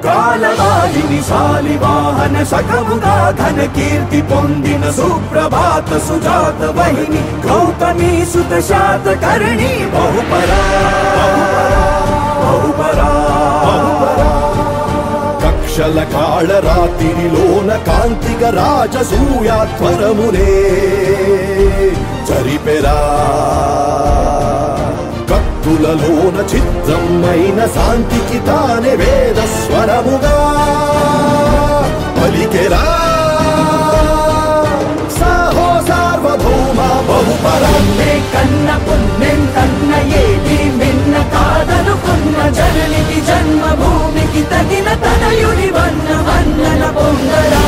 కాలవాహిని శాలివాహన శకముగా ఘన కీర్తి పొందిన సుప్రభాత సుజాత వహిని గౌతమి సుత శాతకర్ణి బహుపరా బహుపరా కక్షల కాళరాత్రిలోన కాంతిక రాజసూయాధ్వరమునే జరిపెరా కత్తులలోన చిత్రమైన శాంతికి తానే వేద స్వరముగా పలికెరా సాహో సార్వభౌమ బహుపరాన్నే కన్న పుణ్యం కన్న ఏది మిన్న కాదనుకున్న జననికి జన్మభూమికి తగిన తనయుని వన్న వన్నన పొంగరా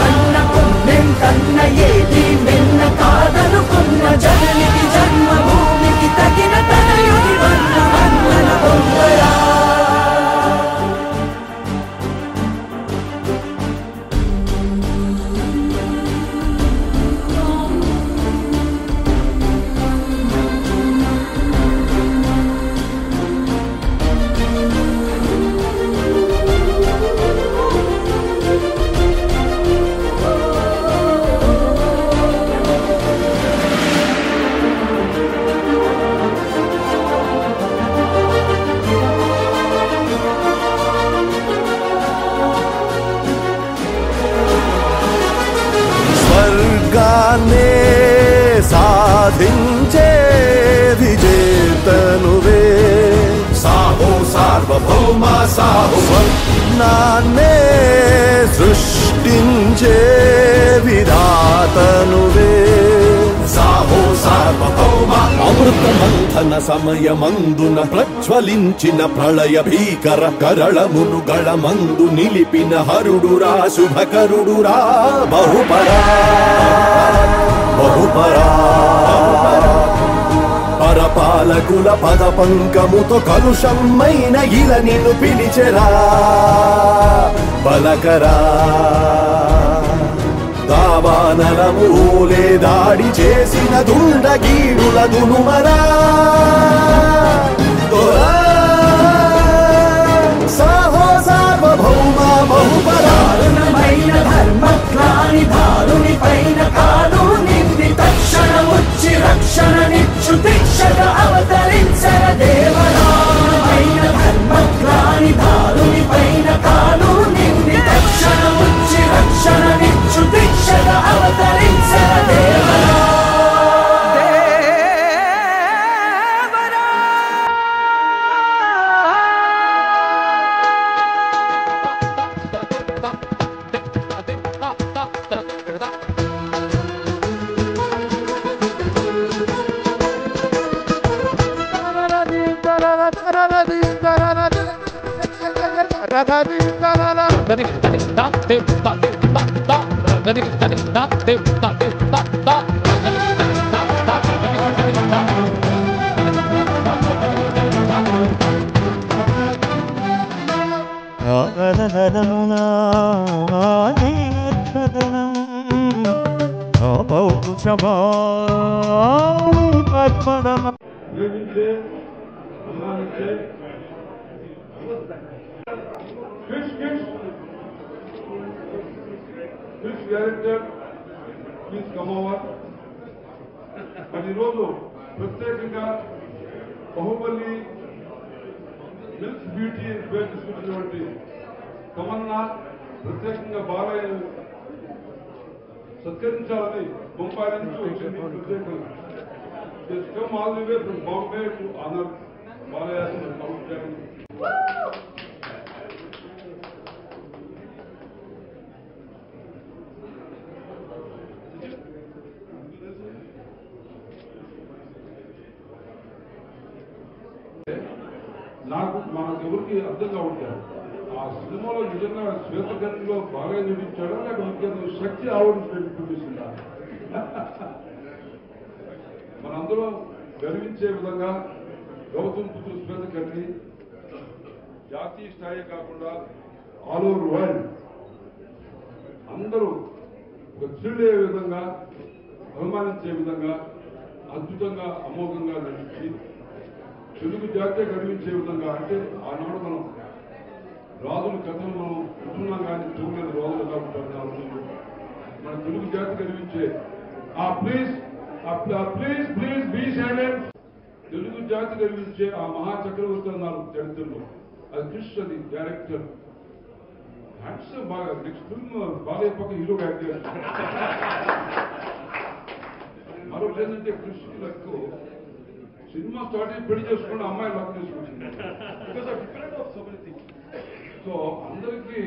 కన్న పుణ్యం కన్న ఏది మిన్న కాదనుకున్న జననికి జన్మభూమికి తగిన తనయుని వన్న వన్నన పొంగరా సాధించే విజేతనువే సాహో సార్వభౌమ సాహో స్వర్ణాన్నే సృష్టించే విధాతనువే సాహో సార్వభౌమ అమృత మంథన సమయమందున ప్రజ్వలించిన ప్రళయ భీకర కరళమును గళమందు నిలిపిన హరుడురా శుభకరుడురా బహుపరా బహుపరా పరపాలకుల పద పంకముతో కలుషమైన ఇల నిన్ను పిలిచెరా బలకరా దావానలమూలే దాడి చేసిన దుండగీడుల దునుమరా సాహో సార్వభౌమ బహుపరారుణమైన ధర్మగ్లాని ధారుని పైన కాలు నింది తక్షణముచ్చి రక్షణనిచ్చు దీక్షగ అవతరించర దేవరామైన ధర్మగ్లాని ధారుని పైన కాలు నింది తక్షణముచ్చి రక్షణనిచ్చు దీక్షగ అవతరించర Devara Which character please come over? And ఈ రోజు ప్రత్యేకంగా బాహుబలి మిల్క్ బ్యూటీ పేరు తీసుకుంటున్నటువంటి తమన్నా ప్రత్యేకంగా బాలయ్య సత్కరించాలని బొంబాయి నుంచి వచ్చింది ప్రత్యేకంగా. It's come all the way from Bombay to honor Balayya outstanding. నాకు మనకెవరికి అర్థం కావట్లేదు ఆ సినిమాలో నిజంగా శ్వేతగతిలో బాగా చూపించాడా లేకపోతే శక్తి ఆవిడ చూపిస్తుందా మనందరూ గర్వించే విధంగా గౌతమ్ పుత్ర శ్వేతకర్ణి జాతీయ స్థాయి కాకుండా ఆల్ ఓవర్ వరల్డ్ అందరూ ఒక థ్రిల్ అయ్యే విధంగా అభిమానించే విధంగా అద్భుతంగా అమోఘంగా నటించి తెలుగు జాతీయ గర్వించే విధంగా అంటే ఆనాడు మనం రాజుల కథలు మనం ఉంటున్నాం కానీ చూడలేదు రాజులు ఎలా ఉంటారు ఆ రోజుల్లో మన తెలుగు జాతి గర్వించే please please be silent Telugu జాతి గర్వించే ఆ మహా చక్రవర్తి అన్నారు చరిత్రలో అది కృష్ణ అది డైరెక్టర్ హ్యాండ్సమ్ బాగా నెక్స్ట్ ఫిల్మ్ బాలయ్య పక్క హీరోగా యాక్ట్ చేస్తారు మరొకటి ఏంటంటే కృష్ణ లక్కు సినిమా స్టార్ట్ అయ్యి పెళ్లి చేసుకుని అమ్మాయి లక్ చేసుకుంటుంది సో అందరికీ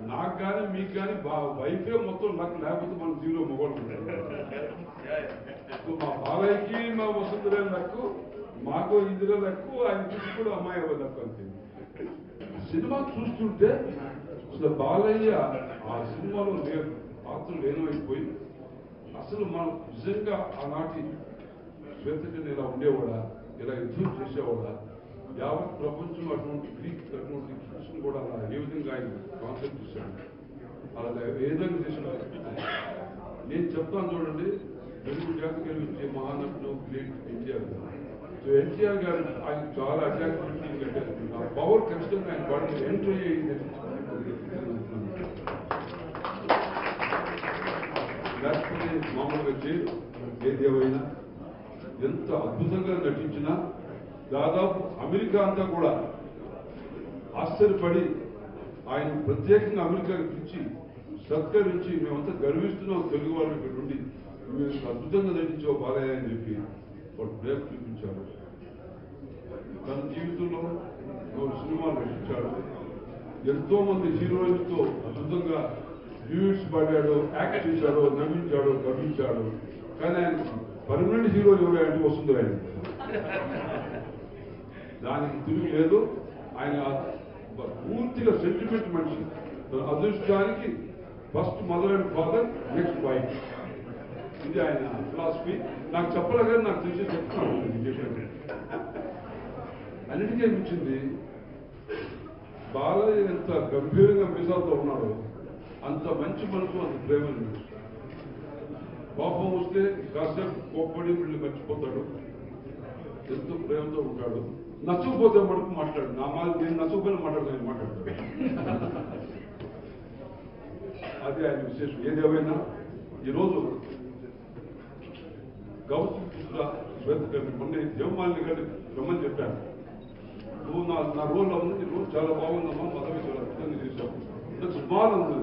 నాకు కానీ మీకు కానీ వైఫే మొత్తం లక్ లేకపోతే మనం జీరో మొగోళ్ళు సో మా బాలయ్యకి మా వసుంధరే లక్కు మాకు ఇందిరే లక్కు ఆయన చూసి కూడా అమ్మాయి లక్కు అంతే సినిమా చూస్తుంటే అసలు బాలయ్య ఆ సినిమాలో పాత్రలు లేనమైపోయి అసలు మనం నిజంగా ఆనాటి శ్వేతకర్ణి ఇలా ఉండేవాడా ఇలా యుద్ధం చేసేవాడా యావత్ ప్రపంచం అటువంటి గ్రీక్ అటువంటి కృష్ణ కూడా అలా ఏ విధంగా ఆయన కాన్సెప్ట్ చేశాడు అలా ఏ విధంగా చేశాడు నేను చెప్తాను చూడండి తెలుగు జాతి గెలిపించే మహానటుడు గ్రేట్ ఎన్టీఆర్ గారు సో ఎన్టీఆర్ గారు ఆయన చాలా అట్రాక్టివిటీ కట్టారు ఆ పవర్ ఖచ్చితంగా ఆయన బాడీ ఎంట్రీ అయ్యింది లేకపోతే మామూలుగా చేయరు ఏదేమైనా ఎంత అద్భుతంగా నటించినా దాదాపు అమెరికా అంతా కూడా ఆశ్చర్యపడి ఆయన ప్రత్యేకంగా అమెరికాకి పిలిచి సత్కరించి మేమంతా గర్విస్తున్నాం తెలుగు వాళ్ళు ఇక్కడ ఉండి మేము అద్భుతంగా నటించావు బాలయ్య అని చెప్పి వాడు ప్రేమ చూపించాడు తన జీవితంలో సినిమాలు నటించాడు ఎంతో మంది హీరోయిన్స్తో అద్భుతంగా డ్యూట్స్ పాడాడు యాక్ట్ చేశాడు నవ్వించాడు గర్వించాడు కానీ ఆయన పర్మనెంట్ హీరో ఎవరు అంటే వస్తుంది ఆయన దానికి తిరిగి లేదు ఆయన పూర్తిగా సెంటిమెంట్ మనిషి అదృష్టానికి first mother and father next wife ఇది ఆయన ఫిలాసఫీ నాకు చెప్పలే కానీ నాకు తెలిసి చెప్తున్నాను అన్నిటికీ అనిపించింది బాలయ్య ఎంత గంభీరంగా మిసాలతో ఉన్నాడు అంత మంచి మనసు అంత ప్రేమ కోపం వస్తే కాసేపు కోప్పడి వీళ్ళు మర్చిపోతాడు ఎంతో ప్రేమతో ఉంటాడు నచ్చకపోతే మటుకు మాట్లాడు నా నేను నచ్చకపోయినా మాట్లాడతాను అది ఆయన విశేషం ఏదేమైనా ఈరోజు గౌతమ్ పుత్ర శ్వేతకర్ణి మొన్న దేవమాలిని గారిని రమ్మని చెప్పాను నువ్వు నా రోల్లో ఉంది రోజు చాలా బాగుందమ్మా మదవి చాలా అద్భుతంగా చేశావు స్మాల్ ఉంది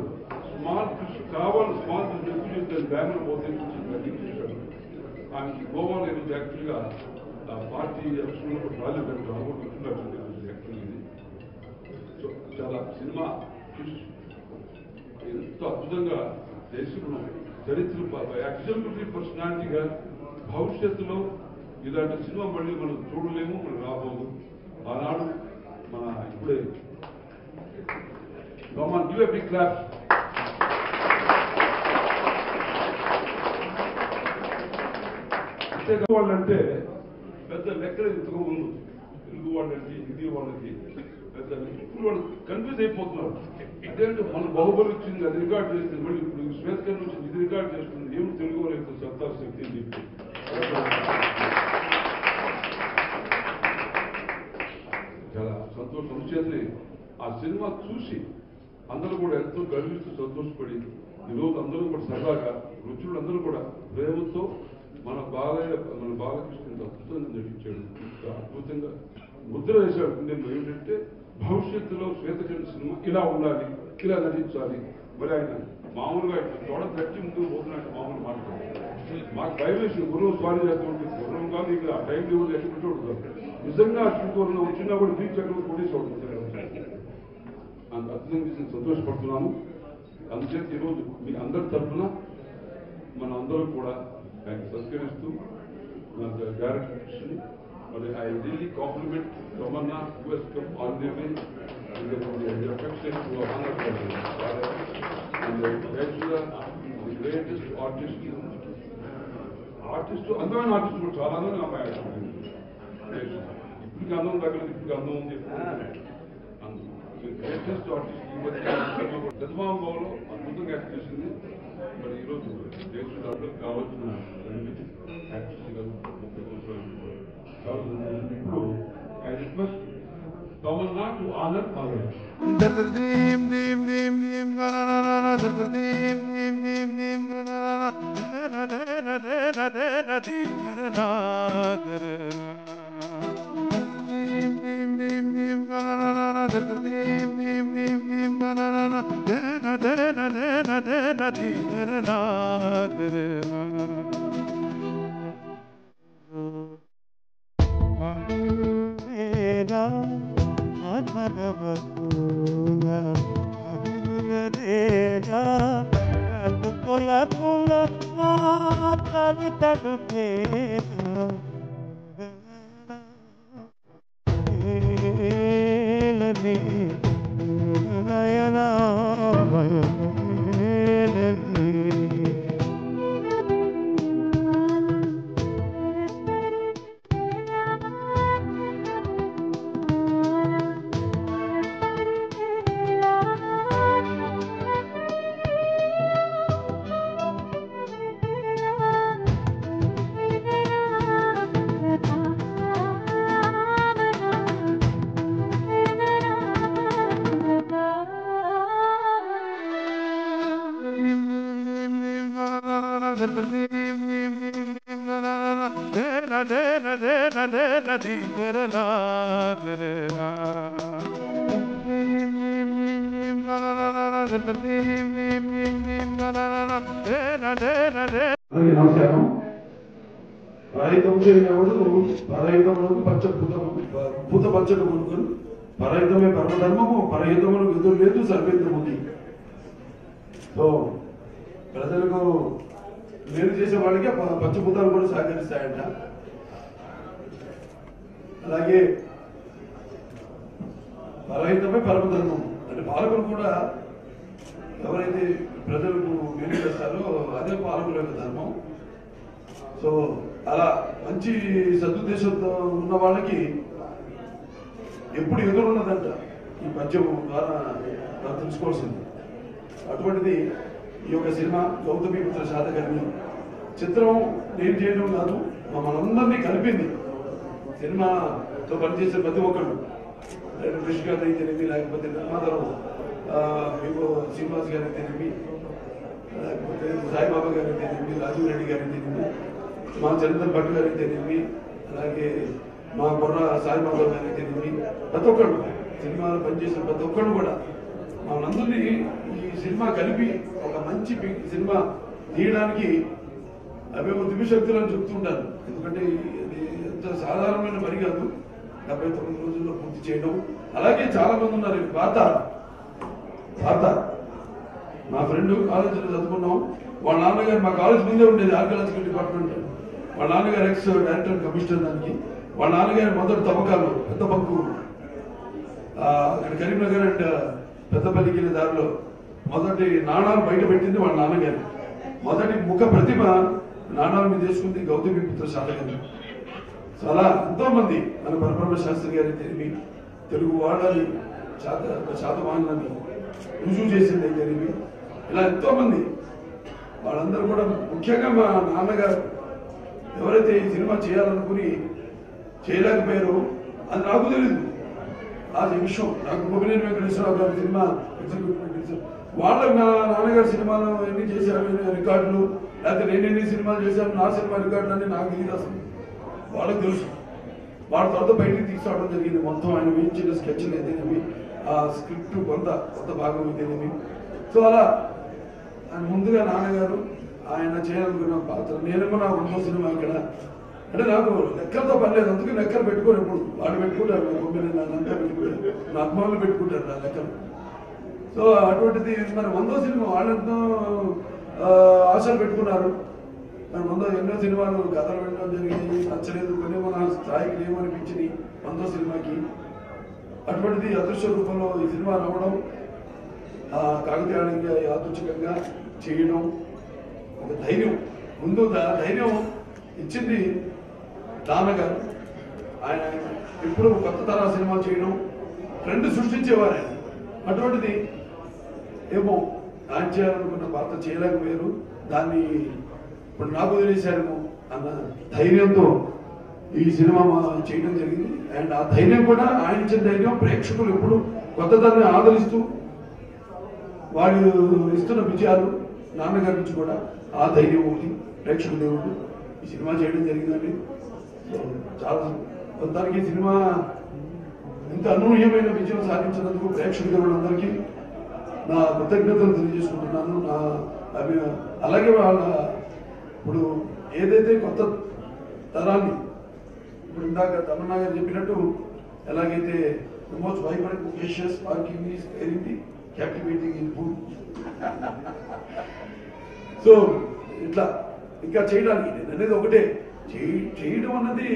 స్మాల్ కృషి కావాలి స్మాల్ ఎక్కువ చేస్తాను బ్యాంకులో పోతే చూశాడు ఆయనకి గోవాలో ఈరోజు యాక్చువల్గా పార్టీ ఎలక్షన్లో రాలేదు రాబోతున్నారు యాక్చువల్ ఇది సో చాలా సినిమా ఎంతో అద్భుతంగా దేశంలో చరిత్ర ఎగ్జాంపులరీ పర్సనాలిటీగా భవిష్యత్తులో ఇలాంటి సినిమా మళ్ళీ మనం చూడలేము మనం రాబోదు ఆనాడు మన ఇప్పుడే government give a big clap వాళ్ళంటే పెద్ద లెక్కలు ఇంతకు ముందు తెలుగు వాళ్ళకి హిందీ వాళ్ళకి పెద్ద ఇప్పుడు వాళ్ళు కన్ఫ్యూజ్ అయిపోతున్నారు అదేంటే మన బాహుబలి వచ్చింది అది రికార్డ్ చేస్తుంది మళ్ళీ ఇప్పుడు శ్వేతకర్ణి వచ్చింది ఇది రికార్డ్ చేస్తుంది ఏమి తెలుగు వాళ్ళ యొక్క సత్తా శక్తి అని చెప్పి చాలా సంతోషం చేసి ఆ సినిమా చూసి అందరూ కూడా ఎంతో గర్విస్తూ సంతోషపడి ఈరోజు అందరూ కూడా సరదాగా రుచులు అందరూ కూడా ప్రేమతో మన బాలకృష్ణ అద్భుతంగా నటించాడు అద్భుతంగా ముద్ర వేశాడు నేను ఏమిటంటే భవిష్యత్తులో శ్వేతకర్ణి సినిమా ఇలా ఉండాలి ఇలా నటించాలి మరి ఆయన మామూలుగా తోడ తట్టి ముందుకు పోతున్నట్టు మామూలు మాట్లాడారు మాకు భయం వేసిన గురువు స్వారీ చేస్తుంటే గుర్రం కాదు ఇక ఆ టైం లెవెల్ ఎక్కడ చూడదు నిజంగా అచ్చుకోవడం వచ్చినా కూడా బీచ్ ఎక్కడ కొట్టేసుకోవడం అంత అద్భుతంగా చేసిన సంతోషపడుతున్నాను అందుచేత ఈరోజు మీ అందరి తరఫున మన అందరూ కూడా ఆయన సత్కరిస్తూ డైరెక్టర్ మరి I really compliment Tamannaah US cup all the way affection to honor and the greatest artist అందమైన ఆర్టిస్ట్ చాలా మంది అమ్మాయి ఇంకా అందం తగ్గలేదు, ఇప్పుడు అందం ఉంది. గ్రేటెస్ట్ ఆర్టిస్ట్ ఈ మధ్య చంద్రబాబులో అద్భుతంగా యాక్ట్ చేసింది. మరి ఈరోజు దేశంలో అందరూ కావాల్సిన యాక్టర్స్ ఇప్పుడు I request Tamannaah to honour honour. నమస్కారం. పరహితముడు పరహితములకు భూత పచ్చడు కొనుక్కొని పరహితమే పరమధర్మము పరహితములకు ఎదురు లేదు సర్వేంద్రముఖి. సో ప్రజలకు మేలు చేసే వాళ్ళకి పంచభూతాలు కూడా సహకరిస్తాయంట. అలాగే పరహితమే పరమధర్మం అంటే పాలకులు కూడా ఎవరైతే ప్రజలకు మేలు చేస్తారో అదే పాలకుల యొక్క ధర్మం. సో అలా మంచి సదుద్దేశంతో ఉన్న వాళ్ళకి ఎప్పుడు ఎదురున్నదంట ఈ పద్యం ద్వారా మనం తెలుసుకోవాల్సింది. అటువంటిది ఈ యొక్క సినిమా గౌతమిపుత్ర శాతకర్ణి చిత్రం నేను చేయడం కాదు, మనందరినీ కలిపింది. సినిమాతో పనిచేసే ప్రతి ఒక్కరు కృష్ణ గారు అయితేనేమి, లేకపోతే నిర్మాతలు శ్రీనివాస్ గారు అయితేనేమి, లేకపోతే సాయిబాబా గారు అయితేనేమి, రాజీవ్ రెడ్డి గారు అయితేనేమి, మా చంద్రన్ భట్ గారు అయితేనేమి, అలాగే మా బొర్ర సాయిబాబా గారు అయితేనేమి, ప్రతి ఒక్కరు సినిమాలో పనిచేసిన ప్రతి ఒక్కరు కూడా మనందరినీ ఈ సినిమా కలిపి ఒక మంచి సినిమా తీయడానికి అవేమో దివ్యశక్తులను చెప్తుంటారు. ఎందుకంటే ఇది ఎంత సాధారణమైన పని కాదు, 79 రోజుల్లో పూర్తి చేయడం. అలాగే చాలా మంది ఉన్నారు. పాత మా ఫ్రెండ్ కాలేజీలో చదువుకున్నాం. వాళ్ళ నాన్నగారు మా కాలేజ్ ముందే ఉండేది ఆర్కియాలజికల్ డిపార్ట్మెంట్. వాళ్ళ నాన్నగారు ఎక్స్ డైరెక్టర్ కమిషనర్. దానికి వాళ్ళ నాన్నగారు మొదటి తవ్వకాలు పెద్ద బంకు అక్కడ కరీంనగర్ అండ్ పెద్దపల్లికి వెళ్ళే దారిలో మొదటి నాణాలు బయట పెట్టింది వాళ్ళ నాన్నగారు. మొదటి ముఖ ప్రతిమ నాణాల మీద వేసుకుంది గౌతమిపుత్ర శాతకర్ణి. చాలా ఎంతో మంది మన పరబ్రహ్మ శాస్త్రి గారి తెలివి తెలుగు వాడాలి శాతవాహనాన్ని రుజువు చేసింది తెలివి. ఇలా ఎంతో మంది వాళ్ళందరూ కూడా ముఖ్యంగా మా నాన్నగారు ఎవరైతే ఈ సినిమా చేయాలనుకుని చేయలేకపోయారో అది నాకు తెలియదు. ఆ విషయం నాకు గోపినేని వెంకటేశ్వరరావు గారి సినిమా వాళ్ళ నా నాన్నగారు సినిమాలు ఎన్ని చేశారు రికార్డులు, లేకపోతే నేను ఎన్ని సినిమాలు చేశాను నా సినిమా రికార్డులు అన్నీ నాకు తెలియదు. అసలు వాళ్ళకి తెలుసు. వాళ్ళ తర్వాత బయటికి తీసుకురావడం జరిగింది. మొత్తం ఆయన వేయించిన స్కెచ్లు అయితేనేమి, ఆ స్క్రిప్ట్ కొంత భాగం అయితేనేమి. సో అలా ఆయన ముందుగా నాన్నగారు ఆయన చేయాలనుకున్న పాత్ర. నేనేమో నా రెండో సినిమా ఇక్కడ అంటే నాకు లెక్కలతో పర్లేదు, అందుకే లెక్కలు పెట్టుకోరు. ఎప్పుడు వాళ్ళు పెట్టుకుంటారు, నంతా పెట్టుకుంటారు, నా అభిమానులు పెట్టుకుంటారు నా లెక్కలు. సో అటువంటిది మరి 100వ సినిమా వాళ్ళంతా ఆశలు పెట్టుకున్నారు. మరి 100 ఎన్నో సినిమాలు కథలు వినడం జరిగింది, నచ్చలేదు, కొన్ని మన స్థాయికి ఏమనిపించింది 100వ సినిమాకి. అటువంటిది అదృశ్య రూపంలో ఈ సినిమా రావడం, కాకతీయంగా యాదృచ్ఛికంగా చేయడం, ఒక ధైర్యం. ముందు ధైర్యం ఇచ్చింది నాన్నగారు. ఆయన ఎప్పుడు కొత్త తరహా సినిమా చేయడం ట్రెండ్ సృష్టించేవారు ఆయన. అటువంటిది ఏమో ఆయన చేయాలనుకున్న పాత్ర చేయలేకపోయారు, దాన్ని ఇప్పుడు నాకు వదిలేశారేమో అన్న ధైర్యంతో ఈ సినిమా చేయడం జరిగింది. అండ్ ఆ ధైర్యం కూడా ఆయన ఇచ్చిన ధైర్యం ప్రేక్షకులు ఎప్పుడు కొత్తదాన్ని ఆదరిస్తూ వాళ్ళు ఇస్తున్న విజయాలు నాన్నగారి నుంచి కూడా ఆ ధైర్యం ఒకటి ప్రేక్షక దేవుడు ఈ సినిమా చేయడం జరిగిందండి. చాలా మొత్తానికి ఈ సినిమా ఇంత అనూహ్యమైన విజయం సాధించినందుకు ప్రేక్షక దేవుళ్ళందరికీ నా కృతజ్ఞతలు తెలియజేసుకుంటున్నాను. అలాగే వాళ్ళ ఇప్పుడు ఏదైతే కొత్త తరాన్ని ఇప్పుడు ఇందాక తమన్నా గారు చెప్పినట్టు ఎలాగైతే most vibrant occasions parking is very captivating in food, so ఇట్లా ఇంకా చేయడానికి నేను అనేది ఒకటే, చేయడం అన్నది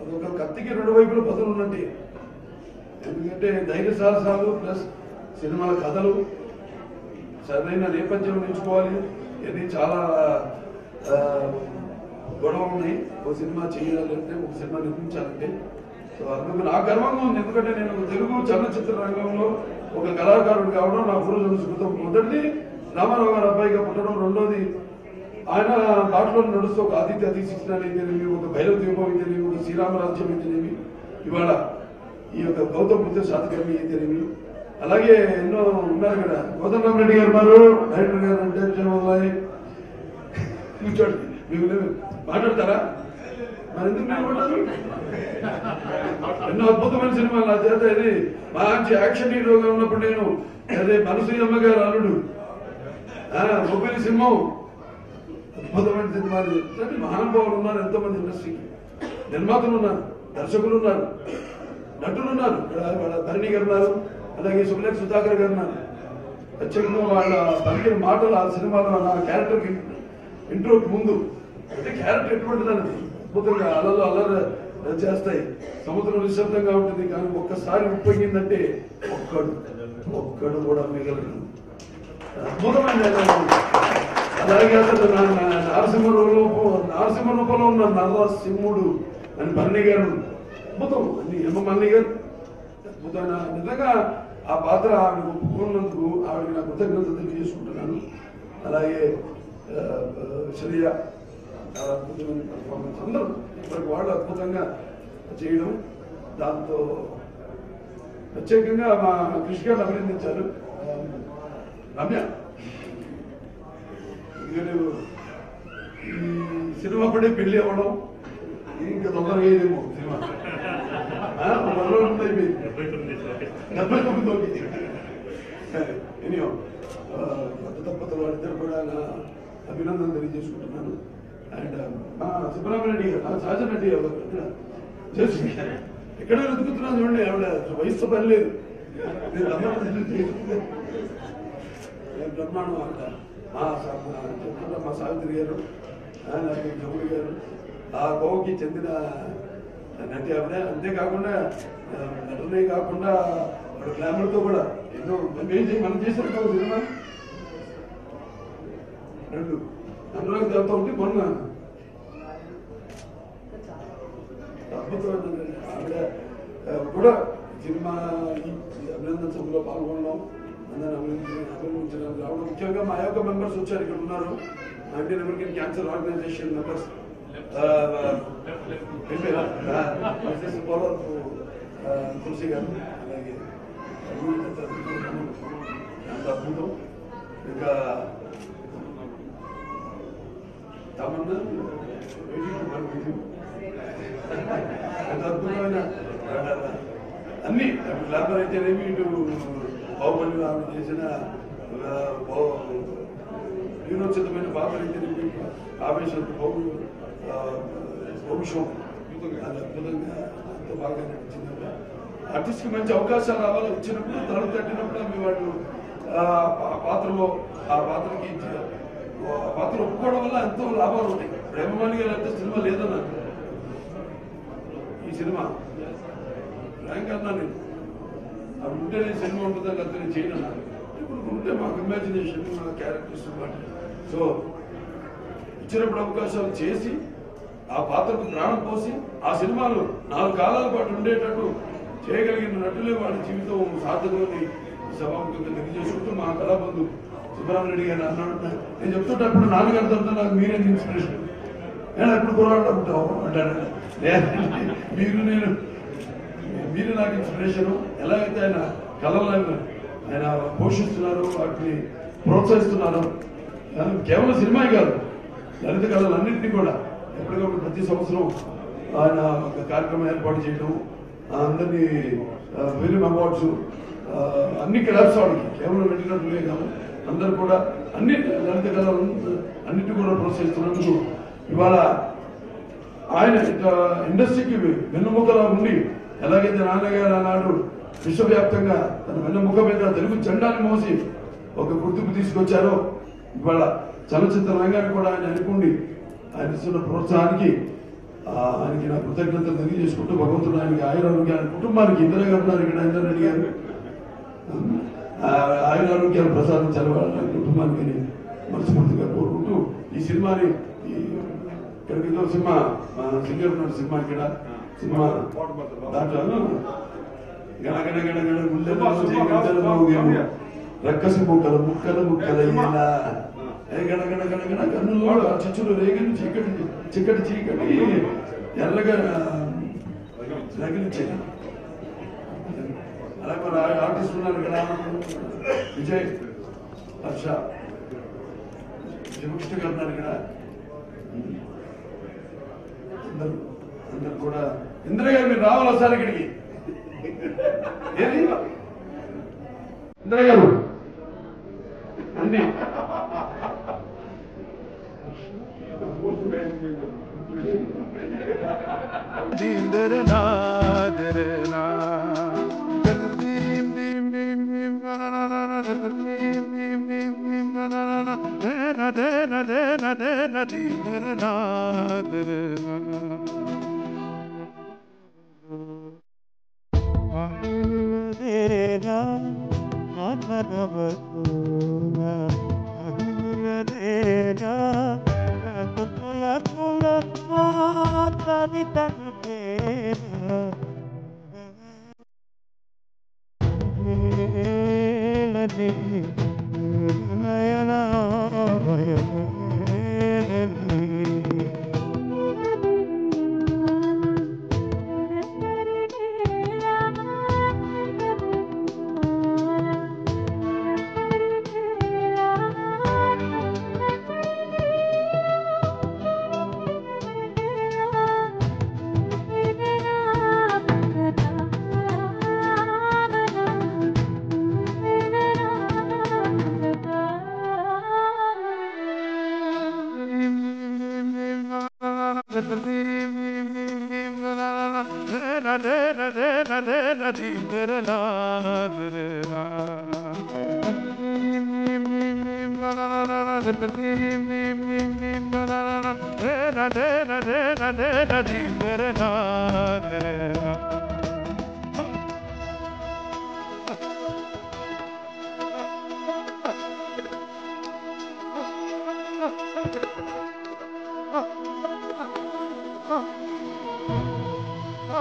అదొక కత్తికి రెండు వైపులు పదులు ఉన్నట్టే. ఎందుకంటే ధైర్య సాహసాలు ప్లస్ సినిమాల కథలు సరైన నేపథ్యం నేర్చుకోవాలి. ఇది చాలా గొడవ ఉన్నాయి ఒక సినిమా చేయాలంటే, ఒక సినిమా నిర్మించాలంటే. సో అందుకు నాకు గర్వంగా ఉంది, ఎందుకంటే నేను తెలుగు చలనచిత్ర రంగంలో ఒక కళాకారుడు కావడం నా పూర్వజన్మ సుకృతం. మొదటిది రామారావు గారు అబ్బాయిగా పుట్టడం, రెండోది ఆయన బాటలో నడుస్తూ ఒక ఆదిత్య అతిశిక్షణ అయితేనేమి, ఒక భైరవ దీపం అయితేనేమి, ఒక శ్రీరామరాజ్యం అయితేనేమి, ఇవాళ ఈ యొక్క గౌతమ్ బుద్ధ శాతకర్మి అయితేనేమి, అలాగే ఎన్నో ఉన్నారు కదా. కోదండరామరెడ్డి గారు ఉన్నారు, డైరెక్టర్ గారు అంటే కూర్చోండి, మీరు మాట్లాడతారా? మరి ఎందుకు నిలబడ్డారు? ఎన్నో అద్భుతమైన సినిమాలు నా చేత. ఇది మంచి యాక్షన్ హీరోగా ఉన్నప్పుడు నేను అదే మనసూయమ్మ గారు అల్లుడు, మొబైల్ సింహం, అద్భుతమైన సినిమాలు. మహానుభావులు ఉన్నారు ఎంతో మంది ఇండస్ట్రీకి, నిర్మాతలు ఉన్నారు, దర్శకులు ఉన్నారు, నటులు ఉన్నారు. వాళ్ళ ధరణి గారు ఉన్నారు, అలాగే సుబ్లేఖ సుధాకర్ గారు ఉన్నారు. ఖచ్చితంగా వాళ్ళ పలికిన మాటలు ఆ సినిమాలో నా క్యారెక్టర్కి ఇంట్రోకి ముందు అంటే క్యారెక్టర్ ఎటువంటిది అన్నది అద్భుతంగా అలలు అల్లరి చేస్తాయి. సముద్రం నిశ్శబ్దంగా ఉంటుంది, కానీ ఒక్కసారి ఉప్పొంగిందంటే ఒక్కడు కూడా మిగలదు. అద్భుతమైన అలాగే అసలు నరసింహ రూపంలో ఉన్న నరసింహుడు అని భరణి గారు అద్భుతం, అన్ని మల్లి గారు అద్భుతమైన. నిజంగా ఆ పాత్ర ఆవిడ ఒప్పుకున్నందుకు ఆవిడకి నా కృతజ్ఞతలు తెలియజేసుకుంటున్నాను. అలాగే శ్రేయ చాలా అద్భుతమైన పర్ఫార్మెన్స్, అందరూ ఇప్పటికి వాళ్ళు అద్భుతంగా చేయడం. దాంతో ప్రత్యేకంగా మా కృషి గారిని అభినందించారు. రమ్య ఈ సినిమా పడే పెళ్లి అవ్వడం ఇంకా తొందరగా అయ్యేదేమో సినిమా 79 ఎనియో కొత్త దంపతులు వాళ్ళిద్దరు కూడా నా అభినందనలు తెలియజేసుకుంటున్నాను. అండ్ మా సుబ్రహ్మణ్య గారు, నా సహజ నటి ఎక్కడ వెతుకుతున్నాను చూడండి, ఆవిడ వయసుతో పని లేదు, బ్రహ్మాండం అంట. మా సావిత్రి గారు, జముడి గారు, ఆ కోవకి చెందిన నటి ఆవిడ. అంతేకాకుండా నటనే కాకుండా గ్లామర్తో కూడా ఎన్నో మనం చేసిన సినిమా రెండు అనురాగ్ దేవత ఉంటే మొన్న అద్భుతమైన ఆవిడ కూడా సినిమా అభినందన సభలో పాల్గొనడం, అందరిని అభినందించడానికి రావడం. ముఖ్యంగా మా యొక్క మెంబర్స్ వచ్చారు, ఇక్కడ ఉన్నారు. Indian American cancer organization members Tulasi గారు, అలాగే అంత అద్భుతం. ఇంకా తమన్నా ఎంత అద్భుతమైన అన్ని గ్లామర్ అయితేనేమి, ఇటు బాహుబలి ఆమె చేసిన యూనోచితమైన పాత్ర అయితేనేమి, ఆవేశం వంశం అద్భుతంగా ఎంతో బాగా నటించింది. ఆర్టిస్ట్ కి మంచి అవకాశాలు రావాలి, వచ్చినప్పుడు తలుపు తట్టినప్పుడు మీ వాళ్ళు ఆ పాత్రలో ఆ పాత్రకి పాత్ర ఒప్పుకోవడం వల్ల ఎంతో లాభాలు ఉంటాయి. ప్రేమమాని గారు అంటే సినిమా లేదన్నా, ఈ సినిమా ర్యాంక్ అన్నా నేను అవి ఉంటేనే సినిమా ఉంటుందని లేకపోతే నేను చేయను అన్నారు. ఇప్పుడు ఉంటే మాకు ఇమాజినేషన్, మా క్యారెక్టర్స్ మాట. సో ఇచ్చినప్పుడు అవకాశాలు చేసి ఆ పాత్రకు ప్రాణం పోసి ఆ సినిమాలు 4 కాలాల పాటు ఉండేటట్టు చేయగలిగిన నటులే వాడి జీవితం సార్థకమని సభాముఖంగా తెలియజేసుకుంటూ మా కళాబంధు సుబ్రహ్మణ్యుడి గారు అన్నాడు. నేను చెప్తుంటప్పుడు నాన్నగారి తరఫున నాకు మీరే ఇన్స్పిరేషన్. నేను ఎప్పుడు కొరాడుకుంటావు అంటాడు. మీరు నాకు ఇన్స్పిరేషన్. ఎలా అయితే ఆయన కళలను ఆయన పోషిస్తున్నారు, వాటిని ప్రోత్సహిస్తున్నారు. కేవలం సినిమా కాదు, లలిత కళలన్నింటినీ కూడా ఎప్పటికప్పుడు ప్రతి సంవత్సరం ఆయన ఒక కార్యక్రమం ఏర్పాటు చేయడం, అందరినీ ఫిలిం అవార్డ్స్ అన్ని క్లబ్స్ వాడికి కేవలం వెళ్ళినట్లుగా కాదు, అందరూ కూడా అన్ని లలిత కళలు అన్నింటినీ కూడా ప్రోత్సహిస్తున్నందుకు ఇవాళ ఆయన ఇండస్ట్రీకి వెన్నుముకలా ఉండి ఎలాగైతే నాన్నగారు ఆనాడు విశ్వవ్యాప్తంగా తన వెన్నెముక మీద తెలుగు జెండాని మోసి ఒక గుర్తింపు తీసుకొచ్చారో, ఇవాళ చలనచిత్ర రంగాన్ని కూడా ఆయన అనుకుండి ఆయన ఇస్తున్న ప్రోత్సాహానికి ఆయనకి నా కృతజ్ఞతలు తెలియజేసుకుంటూ భగవంతుడు ఆయనకి ఆయురారోగ్యాలు, కుటుంబానికి ఇందిరా గారు ఉన్నారు ఇక్కడ, ఇందిరా రెడ్డి గారు ఆయురారోగ్యాలు ప్రసాదించాలి వాళ్ళ కుటుంబానికి మనస్ఫూర్తిగా కోరుకుంటూ ఈ సినిమాని ఇక్కడికి సినిమా సింగర్ ఉన్న సినిమా ఇక్కడ సినిమా దాంట్లో గణగణ గణగణ గుండె రక్కసి ముక్కలు ముక్కలు ముక్కలు ఇలా గణగణ గణగణ కన్నులో చిచ్చులు రేగని చీకటి చిక్కటి చీకటి ఎర్రగా రగిలించేది. అలాగే మరి ఆర్టిస్ట్ ఉన్నారు కదా, విజయ్ హర్ష విజయకృష్ణ గారు ఉన్నారు ఇక్కడ, అందరు కూడా. ఇందిరా గారు మీరు రావాలి ఒకసారి ఇక్కడికి. ఏది ఇందిరా గారు అన్ని